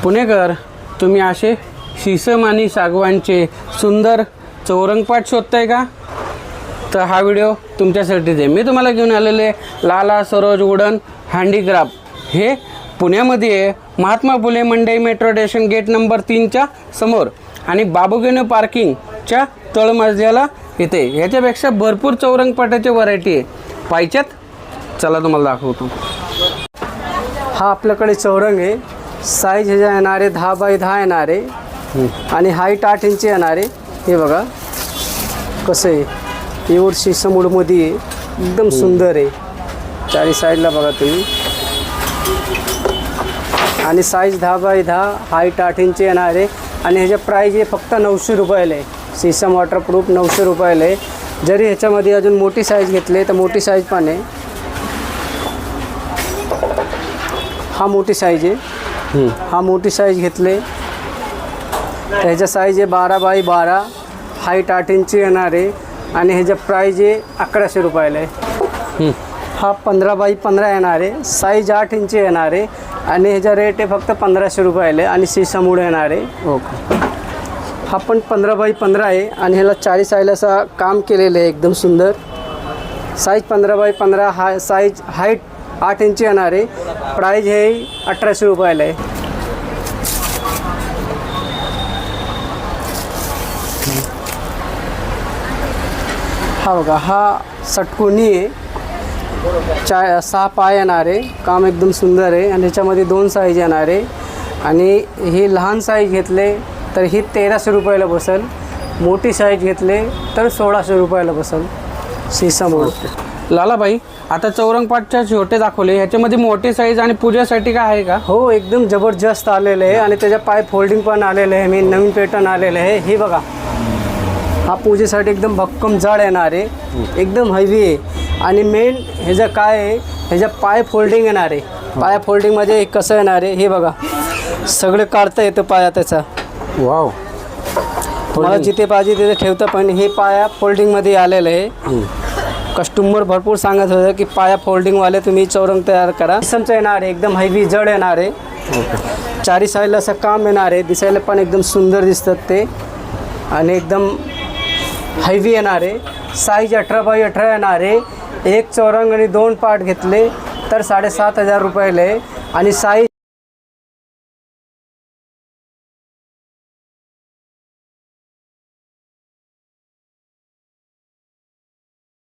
पुणेकर, तुम्ही असे शीसम आणि सागवानचे सुंदर चौरंगपाट शोधताय का? तर हा व्हिडिओ तुमच्यासाठीच आहे. मी तुम्हाला घेऊन आलेले लाला सरोज वुडन हँडीक्राफ्ट हे पुण्यामध्ये आहे. महात्मा फुले मंडई मेट्रो स्टेशन गेट नंबर 3च्या समोर आणि बाबूगेनो पार्किंगच्या तळमजल्याला येते. ह्याच्यापेक्षा भरपूर चौरंगपाटाची व्हरायटी आहे. पाहिजेत? चला तुम्हाला दाखवतो. हा आपल्याकडे चौरंग आहे. साईज ह्याच्या येणारे 10 बाय 10 येणारे आणि हाईट 8 इंची येणारे. हे बघा कसं आहे, एवढं शीसमूडमध्ये आहे, एकदम सुंदर आहे. चारी साईडला बघा तुम्ही. आणि साईज 10 बाय 10, हाईट 8 इंची येणार आहे आणि ह्याच्या प्राईज आहे फक्त 900 रुपयाला आहे. शीसम वॉटरप्रूफ 900 रुपयाला आहे. जरी ह्याच्यामध्ये अजून मोठी साईज घेतली तर मोठी साईज पण आहे. हा मोठी साईज आहे. हा मोठी साईज घेतले तर ह्याच्या साईज आहे 12 बाय 12, हाईट 8 इंची येणार आहे आणि ह्याच्या प्राईज आहे 1100 रुपयाला आहे. हा 15 बाय 15 येणार आहे, साईज 8 इंची येणार आहे आणि ह्याचा रेट आहे फक्त 1500 रुपयाला आणि शीसमूड येणार आहे. ओके. हा पण 15 बाय 15 आहे आणि ह्याला 40 साईला असं काम केलेलं आहे, एकदम सुंदर. साईज 15 बाय 15, हा साईज हाईट 8 इंची येणार आहे. प्राईज हे 1800 रुपयाला आहे. हा बघा, हा षटकोनी आहे. 6 पाय येणार आहे. काम एकदम सुंदर आहे आणि ह्याच्यामध्ये 2 साईज येणार आहे आणि ही लहान साईज घेतले तर ही 1300 रुपयाला बसेल. मोठी साईज घेतले तर 1600 रुपयाला बसेल. शीसमूड. लालाबाई, आता चौरंगपाटच्या छोटे दाखवले, ह्याच्यामध्ये मोठी साईज आणि पूजेसाठी काय आहे का? हो, एकदम जबरदस्त आलेलं आहे आणि त्याच्या पाय फोल्डिंग पण आलेलं आहे. मी नवीन पॅटर्न आलेलं आहे. हे बघा, हा पूजेसाठी एकदम भक्कम जाड येणार आहे, एकदम हेवी आहे आणि मेन ह्याचं काय आहे, ह्याच्या पाय फोल्डिंग येणार आहे. पाया फोल्डिंगमध्ये कसं येणार आहे हे बघा, सगळं काढता येतं पाया त्याचा. वाव. तुम्हाला जिथे पाहिजे तिथे ठेवतं, पण हे पाया फोल्डिंगमध्ये आलेलं आहे. कस्टमर भरपूर सांगत होतं की पाया फोल्डिंगवाले तुम्ही चौरंग तयार करा. शीसमचं येणार आहे, एकदम हेवी जड येणार आहे. चारी साईडला असं काम येणार आहे, दिसायला पण एकदम सुंदर दिसतात ते आणि एकदम हेवी येणार आहे. साईज 18 बाय 18 येणार आहे. एक चौरंग आणि 2 पार्ट घेतले तर 7500 रुपयाला आहे आणि साईज